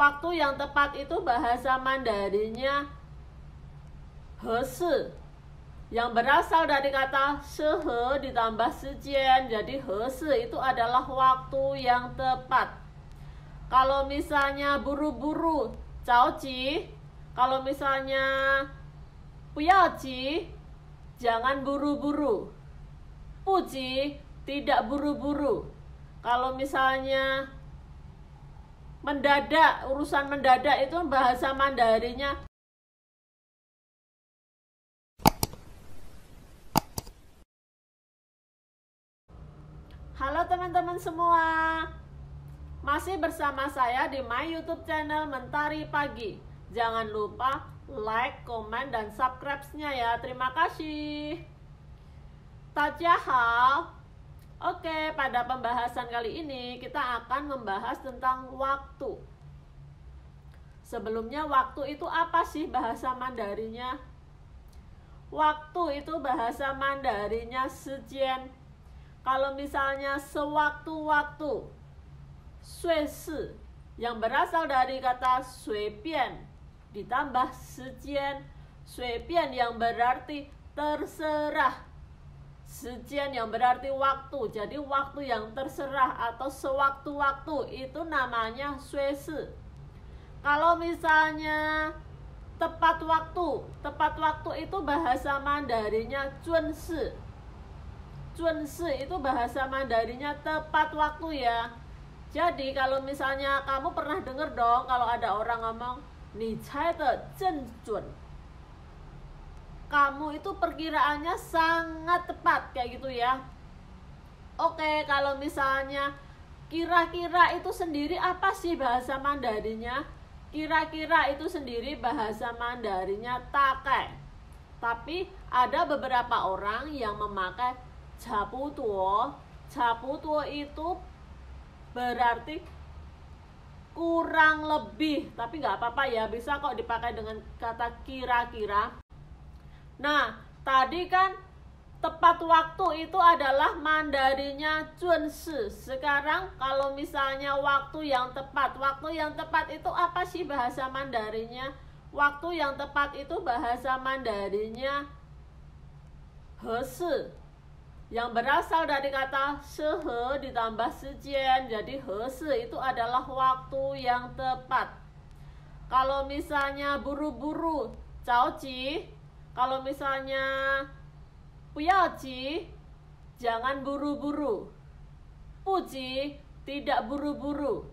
Waktu yang tepat itu bahasa Mandarinnya heshi, yang berasal dari kata shehe ditambah sijian. Jadi heshi itu adalah waktu yang tepat. Kalau misalnya buru-buru, caoji. Kalau misalnya puyaji, jangan buru-buru. Puji, tidak buru-buru. Kalau misalnya mendadak, urusan mendadak itu bahasa Mandarinnya Halo teman-teman semua, masih bersama saya di my YouTube channel Mentari Pagi. Jangan lupa like, komen, dan subscribe-nya ya. Terima kasih. Tajahal. Oke, pada pembahasan kali ini kita akan membahas tentang waktu. Sebelumnya, waktu itu apa sih bahasa Mandarinnya? Waktu itu bahasa Mandarinnya sijian. Kalau misalnya sewaktu-waktu, suishi, yang berasal dari kata suibian ditambah sijian. Suibian yang berarti terserah, sijian yang berarti waktu. Jadi waktu yang terserah atau sewaktu-waktu itu namanya suishi. Kalau misalnya tepat waktu itu bahasa Mandarinnya zunshi. Zunshi itu bahasa Mandarinnya tepat waktu ya. Jadi kalau misalnya kamu pernah dengar dong kalau ada orang ngomong ni cai de zhen zun, kamu itu perkiraannya sangat tepat, kayak gitu ya. Oke, kalau misalnya kira-kira itu sendiri apa sih bahasa Mandarinnya? Kira-kira itu sendiri bahasa Mandarinnya takai. Tapi ada beberapa orang yang memakai caputuo. Caputuo itu berarti kurang lebih, tapi nggak apa-apa ya, bisa kok dipakai dengan kata kira-kira. Nah, tadi kan tepat waktu itu adalah Mandarinnya zunshi. Sekarang kalau misalnya waktu yang tepat itu apa sih bahasa Mandarinnya? Waktu yang tepat itu bahasa Mandarinnya heshi, yang berasal dari kata shehe ditambah sijian. Jadi heshi itu adalah waktu yang tepat. Kalau misalnya buru-buru, caoji. Kalau misalnya puyaji, jangan buru-buru. Puji, tidak buru-buru.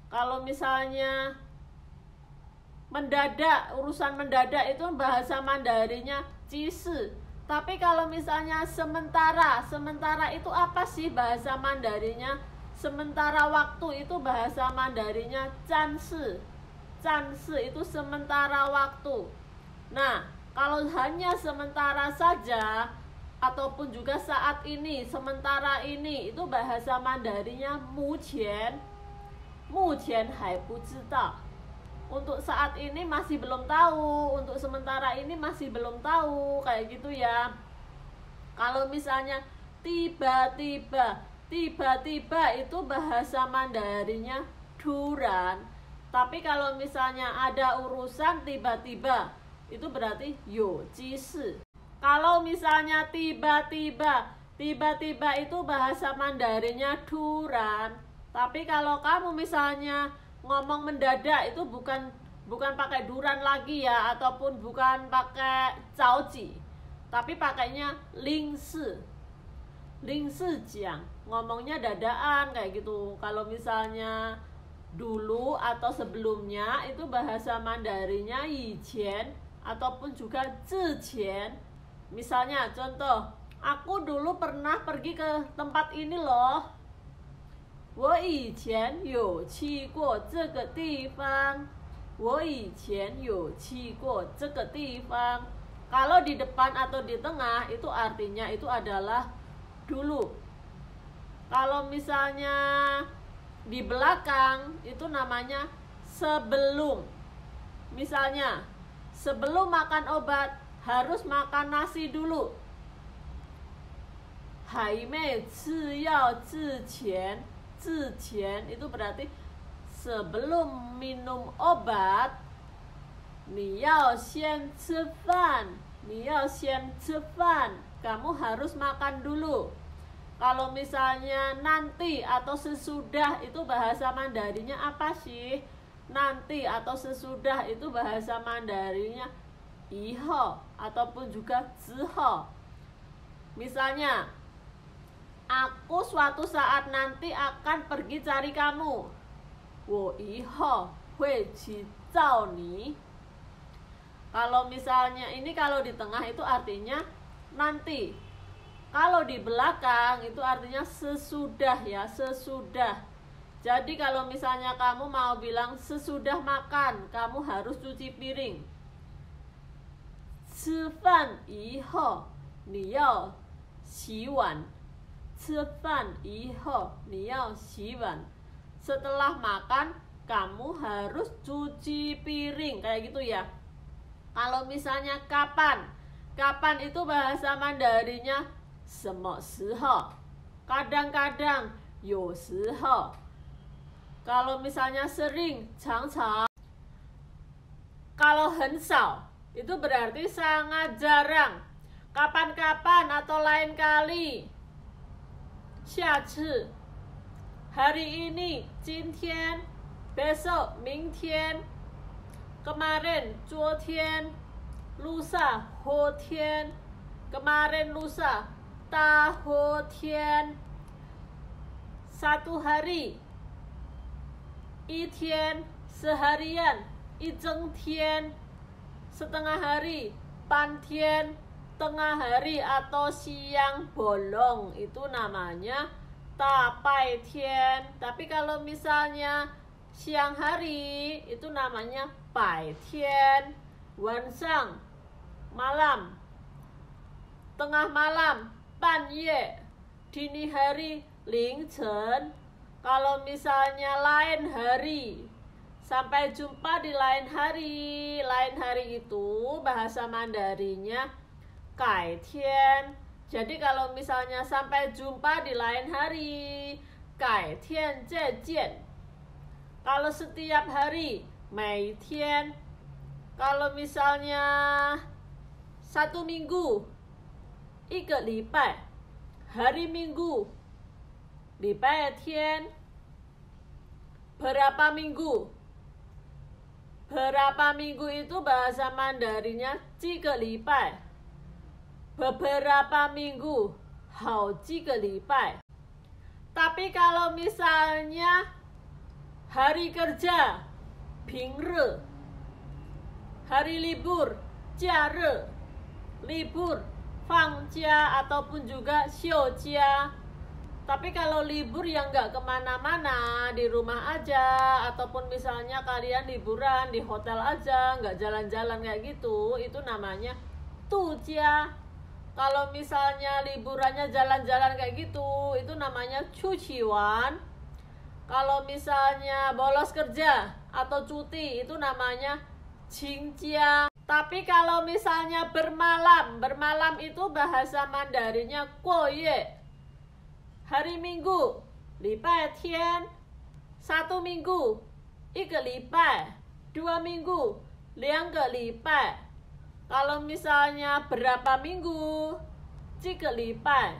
Kalau misalnya mendadak, urusan mendadak itu bahasa Mandarinnya jishi. Tapi kalau misalnya sementara itu apa sih bahasa Mandarinnya? Sementara waktu itu bahasa Mandarinnya zanshi. Zanshi itu sementara waktu. Nah, kalau hanya sementara saja ataupun juga saat ini, sementara ini, itu bahasa Mandarinnya muqian. Muqian hai bu zhidao. Untuk saat ini masih belum tahu, untuk sementara ini masih belum tahu, kayak gitu ya. Kalau misalnya tiba-tiba itu bahasa Mandarinnya duran. Tapi kalau misalnya ada urusan tiba-tiba, itu berarti you jishi. Kalau misalnya tiba-tiba itu bahasa Mandarinnya duran. Tapi kalau kamu misalnya ngomong mendadak itu bukan pakai duran lagi ya, ataupun bukan pakai caoji, tapi pakainya lingshi. Lingshi jiang, ngomongnya dadaan kayak gitu. Kalau misalnya dulu atau sebelumnya itu bahasa Mandarinnya yiqian ataupun juga ziqian. Misalnya contoh, aku dulu pernah pergi ke tempat ini loh. 我以前有去过这个地方. 我以前有去过这个地方. Kalau di depan atau di tengah itu artinya itu adalah dulu. Kalau misalnya di belakang itu namanya sebelum. Misalnya sebelum makan obat harus makan nasi dulu. 还没吃药之前 之前itu berarti sebelum minum obat, 你要先吃饭，你要先吃饭， kamu harus makan dulu. Kalau misalnya nanti atau sesudah itu bahasa Mandarinya apa sih? Nanti atau sesudah itu bahasa Mandarinya 以后 ataupun juga 之后. Misalnya, aku suatu saat nanti akan pergi cari kamu. 我以后会去找你. Kalau misalnya ini kalau di tengah itu artinya nanti. Kalau di belakang itu artinya sesudah ya, sesudah. Jadi kalau misalnya kamu mau bilang sesudah makan, kamu harus cuci piring. 吃饭以后你要洗碗. 吃饭以后你要洗碗. Setelah makan, kamu harus cuci piring, kayak gitu ya. Kalau misalnya kapan? Kapan itu bahasa Mandarinya 什么时候? Kadang-kadang 有时候. Kalau misalnya sering, 常常. Kalau 很少, itu berarti sangat jarang. Kapan-kapan atau lain kali. 下次. Hari ini, 今天. Besok, 明天. Kemarin, 昨天. Lusa, 后天. Kemarin lusa, 大后天. Satu hari, 一天. Seharian, 一整天. Setengah hari, 半天. Tengah hari atau siang bolong itu namanya 大白天. Tapi kalau misalnya siang hari itu namanya 白天. 晚上 malam, tengah malam 半夜, dini hari 凌晨. Kalau misalnya lain hari, sampai jumpa di lain hari. Lain hari itu bahasa Mandarinya 改天. Jadi kalau misalnya sampai jumpa di lain hari, 改天再见. Kalau setiap hari, 每天. Kalau misalnya satu minggu, 一个礼拜. Hari Minggu, 礼拜天. Berapa minggu? Berapa minggu itu bahasa Mandarinya 几个礼拜. Beberapa minggu, 好几个礼拜. Tapi kalau misalnya hari kerja, 平日. Hari libur, 假日. Libur, 放假 ataupun juga 休假. Tapi kalau libur yang nggak kemana-mana, di rumah aja, ataupun misalnya kalian liburan di hotel aja, nggak jalan-jalan kayak gitu, itu namanya 度假. Kalau misalnya liburannya jalan-jalan kayak gitu, itu namanya 出去玩. Kalau misalnya bolos kerja atau cuti, itu namanya 请假. Tapi kalau misalnya bermalam, bermalam itu bahasa Mandarinya 过夜. Hari Minggu, 礼拜天. Satu minggu, 一个礼拜. Dua minggu, 两个礼拜. Kalau misalnya berapa minggu, 几个礼拜.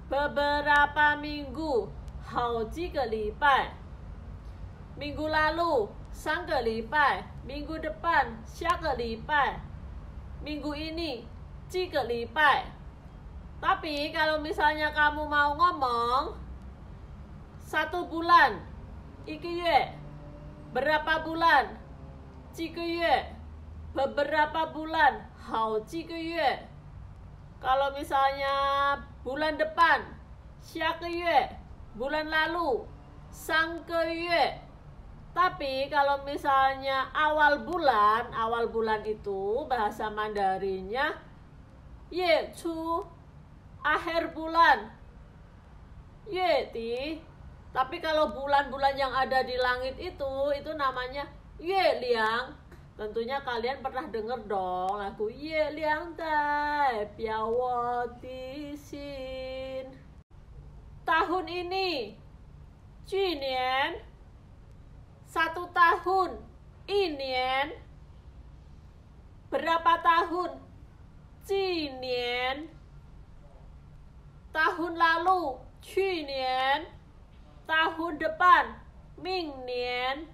Beberapa minggu, 好几个礼拜. Minggu lalu, 3个礼拜. Minggu depan, 下个礼拜. Minggu ini, 几个礼拜. Tapi kalau misalnya kamu mau ngomong 1 bulan, 1个月. Berapa bulan, 几个月. Beberapa bulan, 好几个月. Kalau misalnya bulan depan, 下个月. Bulan lalu, 3个月. Tapi kalau misalnya awal bulan itu bahasa Mandarinya 月初. Akhir bulan, 月底. Tapi kalau bulan-bulan yang ada di langit itu namanya 月亮. Tentunya kalian pernah dengar dong lagu 月亮代表我的心. Tahun ini, 去年1 tahun, 1年. Berapa tahun? 几年. Tahun lalu, 去年. Tahun depan, 明年.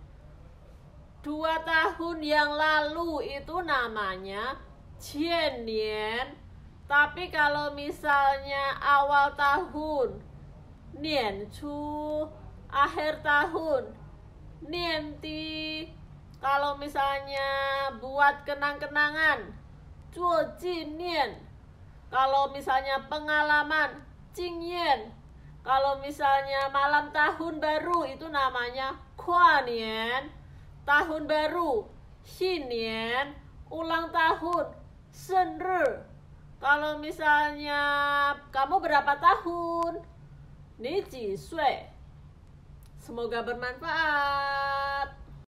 2 tahun yang lalu itu namanya 前年. Tapi kalau misalnya awal tahun, 年初, akhir tahun, 年底. Kalau misalnya buat kenang-kenangan, 做纪念. Kalau misalnya pengalaman, 经验. Kalau misalnya malam tahun baru itu namanya 跨年. Tahun baru, 新年. Ulang tahun, 生日. Kalau misalnya kamu berapa tahun? 你几岁? Semoga bermanfaat.